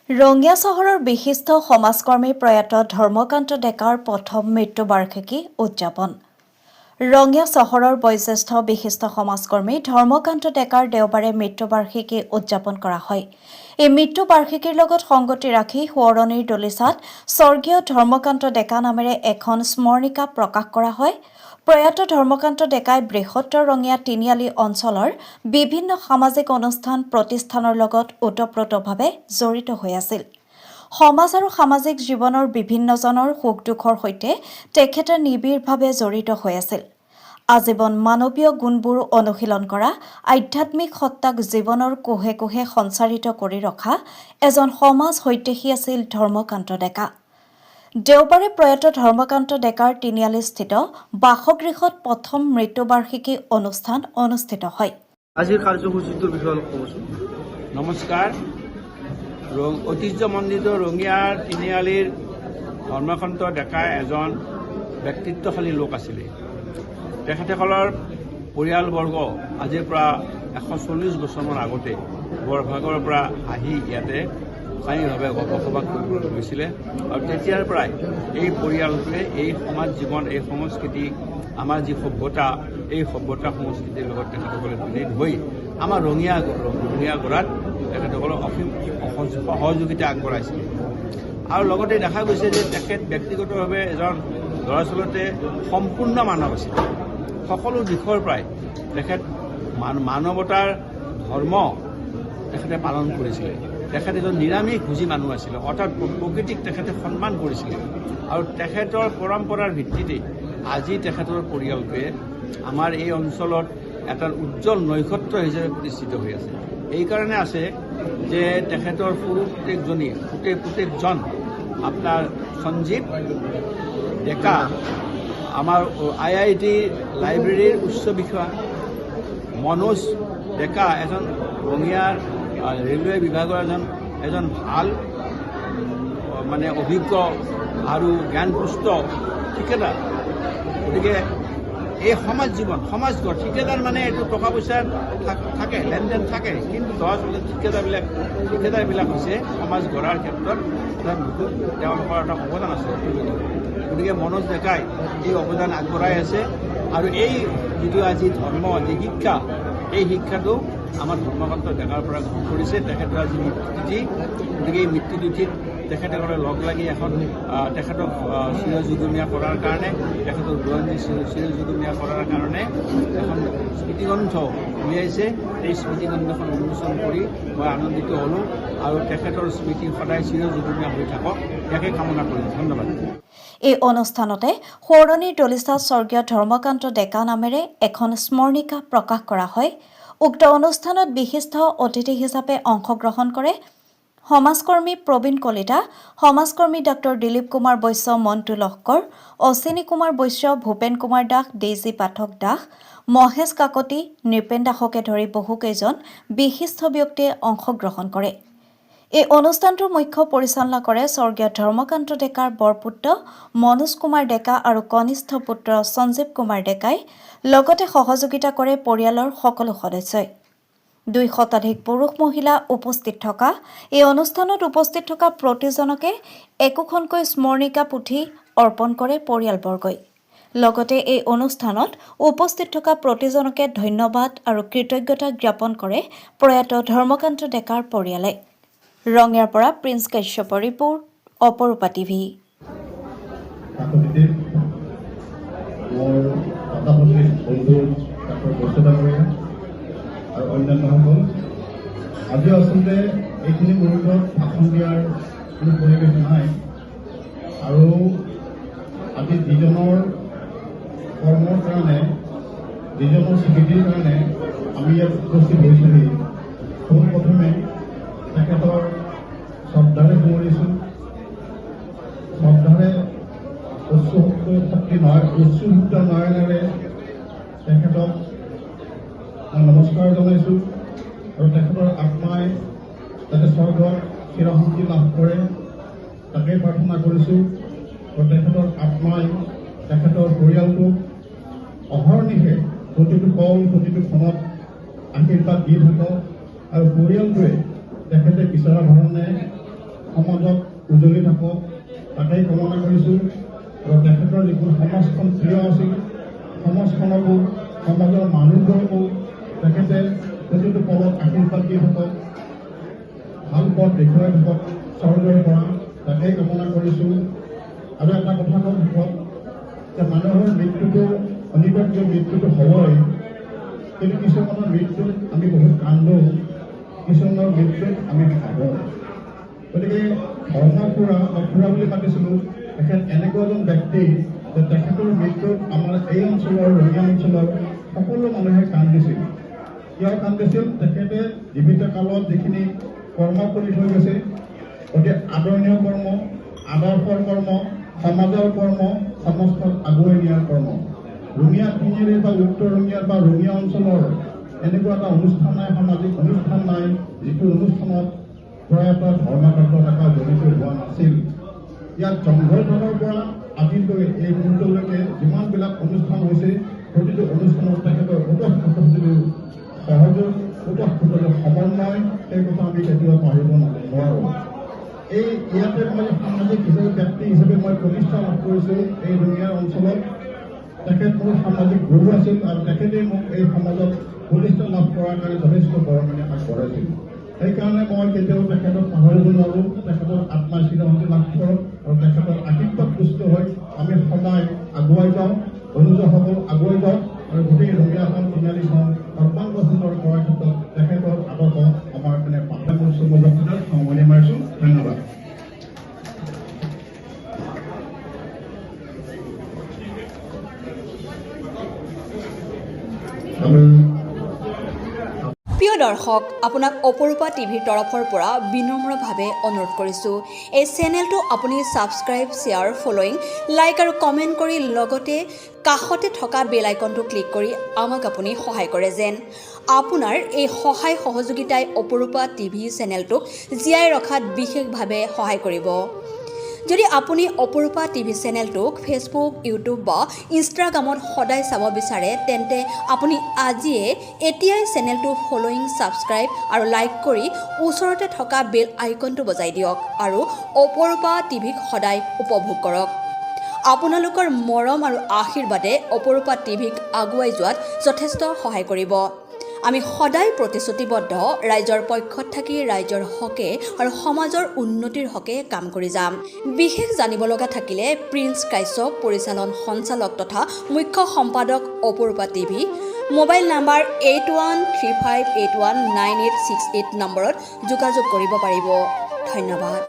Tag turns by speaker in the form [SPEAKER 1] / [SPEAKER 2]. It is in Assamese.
[SPEAKER 1] ৰঙিয়া চহৰৰ বিশিষ্ট সমাজকৰ্মী প্ৰয়াত ধৰ্মকান্ত ডেকাৰ প্ৰথম মৃত্যুবাৰ্ষিকী উদযাপন। ৰঙিয়া চহৰৰ বয়োজ্যেষ্ঠ বিশিষ্ট সমাজকৰ্মী ধৰ্মকান্ত ডেকাৰ দেওবাৰে মৃত্যুবাৰ্ষিকী উদযাপন কৰা হয়। এই মৃত্যুবাৰ্ষিকীৰ লগত সংগতি ৰাখি সোঁৱৰণিৰ দলিচাত স্বৰ্গীয় ধৰ্মকান্ত ডেকা নামেৰে এখন স্মৰণিকা প্ৰকাশ কৰা হয়। প্ৰয়াত ধৰ্মকান্ত ডেকাই বৃহত্তৰ ৰঙিয়া তিনিআলি অঞ্চলৰ বিভিন্ন সামাজিক অনুষ্ঠান প্ৰতিষ্ঠানৰ লগত ওতপ্ৰোতভাৱে জড়িত হৈ আছিল। সমাজ আৰু সামাজিক জীৱনৰ বিভিন্নজনৰ সুখ দুখৰ সৈতে তেখেতে নিবিড়ভাৱে জড়িত হৈ আছিল। আজীৱন মানৱীয় গুণবোৰ অনুশীলন কৰা, আধ্যাত্মিক সত্তাক জীৱনৰ কোহে কোহে সঞ্চাৰিত কৰি ৰখা এজন সমাজ হৈতেশী আছিল ধৰ্মকান্ত ডেকা। দেওবাৰে প্ৰয়াত ধৰ্মকান্ত ডেকাৰ তিনিআলিস্থিত বাসগৃহত প্ৰথম মৃত্যুবাৰ্ষিকী অনুষ্ঠান অনুষ্ঠিত হয়।
[SPEAKER 2] আজিৰ কাৰ্যসূচীটোৰ বিষয়ে অলপ ক'বচোন।
[SPEAKER 3] নমস্কাৰ। ঐতিহ্যমণ্ডিত ৰঙিয়াৰ তিনিআলিৰ ধৰ্মকান্ত ডেকা এজন ব্যক্তিত্বশালী লোক আছিলে। তেখেতসকলৰ পৰিয়ালবৰ্গ আজিৰ পৰা 140 বছৰমান আগতে বৰভাগৰ পৰা আহি ইয়াতে স্থায়ীভাৱে বসবাস কৰিবলৈ গৈছিলে আৰু তেতিয়াৰ পৰাই এই পৰিয়ালটোৱে এই সমাজ জীৱন, এই সংস্কৃতি, আমাৰ যি সভ্যতা, এই সভ্যতা সংস্কৃতিৰ লগত তেখেতসকলে বিলীন হৈ আমাৰ ৰঙিয়া গঢ়াত তেখেতসকলক অসীম সহযোগিতা আগবঢ়াইছিল। আৰু লগতে দেখা গৈছে যে তেখেত ব্যক্তিগতভাৱে এজন দৰাচলতে সম্পূৰ্ণ মানৱ আছিল। সকলো দিশৰ পৰাই তেখেত মানৱতাৰ ধৰ্ম তেখেতে পালন কৰিছিলে। তেখেত এজন নিৰামিষভোজী মানুহ আছিলে, অৰ্থাৎ প্ৰকৃতিক তেখেতে সন্মান কৰিছিলে। আৰু তেখেতৰ পৰম্পৰাৰ ভিত্তিতে আজি তেখেতৰ পৰিয়ালটোৱে আমাৰ এই অঞ্চলত এটা উজ্জ্বল নৈকট্য হিচাপে প্ৰতিষ্ঠিত হৈ আছে। এইকাৰণে আছে যে তেখেতৰ সৰু পুতেকজন আপোনাৰ সঞ্জীৱ ডেকা আমাৰ IIT লাইব্ৰেৰীৰ উচ্চ বিষয়া, মনোজ ডেকা এজন ৰঙিয়াৰ ৰেলৱে বিভাগৰ এজন ভাল মানে অভিজ্ঞ আৰু জ্ঞানপুষ্ট ঠিকাদাৰ। গতিকে এই সমাজ জীৱন, সমাজঘৰ, ঠিকাদাৰ মানে এইটো টকা পইচা থাকে, লেনদেন থাকে, কিন্তু দৰাচলতে ঠিকাদাৰবিলাক হৈছে সমাজ গঢ়াৰ ক্ষেত্ৰত তেওঁলোকৰ এটা অৱদান আছে। গতিকে মনোজ ডেকাই এই অৱদান আগবঢ়াই আছে আৰু এই যিটো আজি ধৰ্ম, যি শিক্ষা, এই শিক্ষাটো আমাৰ ধৰ্মকান্ত ডেকাৰ পৰা গ্ৰহণ কৰিছে। তেখেতৰ আজি মৃত্যুতিথি, গতিকে এই মৃত্যুতিথিত তেখেতসকলে লগ লাগি এখন তেখেতক চিৰযুগমীয়া কৰাৰ কাৰণে, তেখেতৰ বুৰঞ্জী চিৰযুগমীয়া কৰাৰ কাৰণে এখন স্মৃতিগ্ৰন্থ উলিয়াইছে। এই স্মৃতিগ্ৰন্থখন উন্মোচন কৰি মই আনন্দিত হ'লোঁ আৰু তেখেতৰ স্মৃতি সদায় চিৰযুগমীয়া হৈ থাকক, ইয়াকে কামনা কৰিলোঁ। ধন্যবাদ।
[SPEAKER 1] এই অনুষ্ঠানতে সোঁৱৰণিৰ দলিচাত স্বৰ্গীয় ধৰ্মকান্ত ডেকা নামেৰে এখন স্মৰণিকা প্ৰকাশ কৰা হয়। উক্ত অনুষ্ঠানত বিশিষ্ট অতিথি হিচাপে অংশগ্ৰহণ কৰে সমাজকৰ্মী প্ৰবীণ কলিতা, সমাজকৰ্মী ডক্টৰ দিলীপ কুমাৰ বৈশ্য, মণ্টু লহকৰ, অশ্বিনী কুমাৰ বৈশ্য, ভূপেন কুমাৰ দাস, ডেইজী পাঠক দাস, মহেশ কাকতি, নৃপেন দাসকে ধৰি বহুকেইজন বিশিষ্ট ব্যক্তিয়ে অংশগ্ৰহণ কৰে। এই অনুষ্ঠানটোৰ মুখ্য পৰিচালনা কৰে স্বৰ্গীয় ধৰ্মকান্ত ডেকাৰ বৰপুত্ৰ মনোজ কুমাৰ ডেকা আৰু কনিষ্ঠ পুত্ৰ সঞ্জীৱ কুমাৰ ডেকাই। লগতে সহযোগিতা কৰে পৰিয়ালৰ সকলো সদস্যই। 2 শতাধিক পুৰুষ মহিলা উপস্থিত থকা এই অনুষ্ঠানত উপস্থিত থকা প্ৰতিজনকে একোখনকৈ স্মৰণিকা পুথি অৰ্পণ কৰে পৰিয়ালবৰ্গই। লগতে এই অনুষ্ঠানত উপস্থিত থকা প্ৰতিজনকে ধন্যবাদ আৰু কৃতজ্ঞতা জ্ঞাপন কৰে প্ৰয়াত ধৰ্মকান্ত ডেকাৰ পৰিয়ালে। ৰঙিয়াৰ পৰা প্ৰিন্স কাশ্যপৰ ৰিপৰ্ট, অপৰূপা টিভি।
[SPEAKER 4] আৰু অন্যান্যসকল আজিও আচলতে এইখিনি মুহূৰ্তত ভাষণ দিয়াৰ কোনো পৰিৱেশ নাই। আৰু আজি যিজনৰ কৰ্মৰ কাৰণে, যিজনৰ স্মৃতিৰ কাৰণে আমি ইয়াত উপস্থিত হৈছোহি, পোনপ্ৰথমে তেখেতৰ শ্ৰদ্ধাৰে সোঁৱৰিছোঁ। শ্ৰদ্ধাৰে উচ্চসুক্ত নয়নেৰে তেখেতক নমস্কাৰ জনাইছোঁ আৰু তেখেতৰ আত্মাই যাতে স্বৰ্গত চিৰশান্তি লাভ কৰে তাকেই প্ৰাৰ্থনা কৰিছোঁ। আৰু তেখেতৰ আত্মাই তেখেতৰ পৰিয়ালটোক অহৰ্নিশে প্ৰতিটো কল, প্ৰতিটো ক্ষণত আশীৰ্বাদ দি থাকক আৰু পৰিয়ালটোৱে তেখেতে বিচৰা ধৰণে সমাজত উজলি থাকক তাকেই কামনা কৰিছোঁ। আৰু তেখেতৰ যিখন সমাজখন প্ৰিয় আছিল, সমাজখনকো সমাজৰ মানুহবোৰকো তেখেতে প্ৰতিটো পলত আশীৰ্বাদ দি থাকক, ভাল পথ দেখুৱাই থাকক স্বৰ্গৰ পৰা, তাকেই কামনা কৰিছোঁ। আৰু এটা কথা কওঁ শেষত যে মানুহৰ মৃত্যুটো অনিবাৰ্য, মৃত্যুটো হ'বই, কিন্তু কিছুমানৰ মৃত্যুত আমি বহুত কান্দোঁ, কিছুমানৰ মৃত্যুত আমি ভাবোঁ। গতিকে ধৰ্মপুৰা বা খুৰা বুলি মাতিছিলোঁ, তেখেত এনেকুৱা এজন ব্যক্তি যে তেখেতৰ মৃত্যুত আমাৰ এই অঞ্চলৰ ৰঙিয়া অঞ্চলৰ সকলো মানুহে কান্দিছিল। কিয় কান্দিছিল? তেখেতে জীৱিত কালত যিখিনি কৰ্ম কৰি থৈ গৈছে, অতি আদৰণীয় কৰ্ম, আদৰ্শৰ কৰ্ম, সমাজৰ কৰ্ম, সমাজখন আগুৱাই নিয়াৰ কৰ্ম। ৰঙিয়া তিনিআলি বা উত্তৰ ৰঙিয়া বা ৰঙিয়া অঞ্চলৰ এনেকুৱা এটা অনুষ্ঠান নাই, সামাজিক অনুষ্ঠান নাই, যিটো অনুষ্ঠানত প্ৰয়াত ধৰ্মকান্ত ডেকা জড়িত হোৱা নাছিল। ইয়াত জংঘল ধৰ্মৰ পৰা আজিলৈ এই মুহূৰ্তলৈকে যিমানবিলাক অনুষ্ঠান হৈছে, প্ৰতিটো অনুষ্ঠানত তেখেতৰ ওতঃপ্ৰোতভাৱে সহযোগ, ওতঃপ্ৰোতভাৱে সমন্বয়, সেই কথা আমি কেতিয়াও পাহৰিব নোৱাৰোঁ। ইয়াতে মই সামাজিক হিচাপে ব্যক্তি হিচাপে মই প্ৰতিষ্ঠা লাভ কৰিছোঁ এই ৰঙিয়া অঞ্চলত। তেখেত মোৰ সামাজিক গুৰু আছিল আৰু তেখেতে মোক এই সমাজত প্ৰতিষ্ঠা লাভ কৰাৰ কাৰণে যথেষ্ট বৰঙণি আগবঢ়াইছিল। সেইকাৰণে মই কেতিয়াও তেখেতক পাহৰিব নোৱাৰোঁ। তেখেতৰ আত্মাই চিৰশান্তি লাভ কৰক আৰু তেখেতৰ আশীৰ্বাদ পুষ্ট হৈ আমি সদায় আগুৱাই যাওঁ, অনুজসকল আগুৱাই যাওঁ আৰু গোটেই ৰঙিয়াখন তিনিআলিখন সৰ্বাংগ সুন্দৰ কৰাৰ ক্ষেত্ৰত তেখেতৰ আদৰ্শ আমাৰ কাৰণে পাঠ্যপুথিৰ সামৰণি মাৰিছোঁ। ধন্যবাদ।
[SPEAKER 5] প্ৰিয় দৰ্শক, আপোনাক অপৰূপা টিভিৰ তৰফৰ পৰা বিনম্ৰভাৱে অনুৰোধ কৰিছোঁ, এই চেনেলটো আপুনি ছাবস্ক্ৰাইব, শ্বেয়াৰ, ফলোইং, লাইক আৰু কমেণ্ট কৰি লগতে কাষতে থকা বেল আইকনটো ক্লিক কৰি আমাক আপুনি সহায় কৰে যেন। আপোনাৰ এই সহায় সহযোগিতাই অপৰূপা টিভি চেনেলটোক জীয়াই ৰখাত বিশেষভাৱে সহায় কৰিব। যদি আপুনি অপৰূপা টিভি চেনেলটোক ফেচবুক, ইউটিউব বা ইনষ্টাগ্ৰামত সদায় চাব বিচাৰে, তেন্তে আপুনি এতিয়াই চেনেলটো ফলোইং, ছাবস্ক্ৰাইব আৰু লাইক কৰি ওচৰতে থকা বেল আইকনটো বজাই দিয়ক আৰু অপৰূপা টিভিক সদায় উপভোগ কৰক। আপোনালোকৰ মৰম আৰু আশীৰ্বাদে অপৰূপা টিভিক আগুৱাই যোৱাত যথেষ্ট সহায় কৰিব। আমি সদায় প্ৰতিশ্ৰুতিবদ্ধ, ৰাইজৰ পক্ষত থাকি ৰাইজৰ হকে আৰু সমাজৰ উন্নতিৰ হকে কাম কৰি যাম। বিশেষ জানিব লগা থাকিলে প্ৰিন্স কাশ্যপ, পৰিচালন সঞ্চালক তথা মুখ্য সম্পাদক অপৰূপা টিভি, মোবাইল নাম্বাৰ 8135819868 নম্বৰত যোগাযোগ কৰিব পাৰিব। ধন্যবাদ।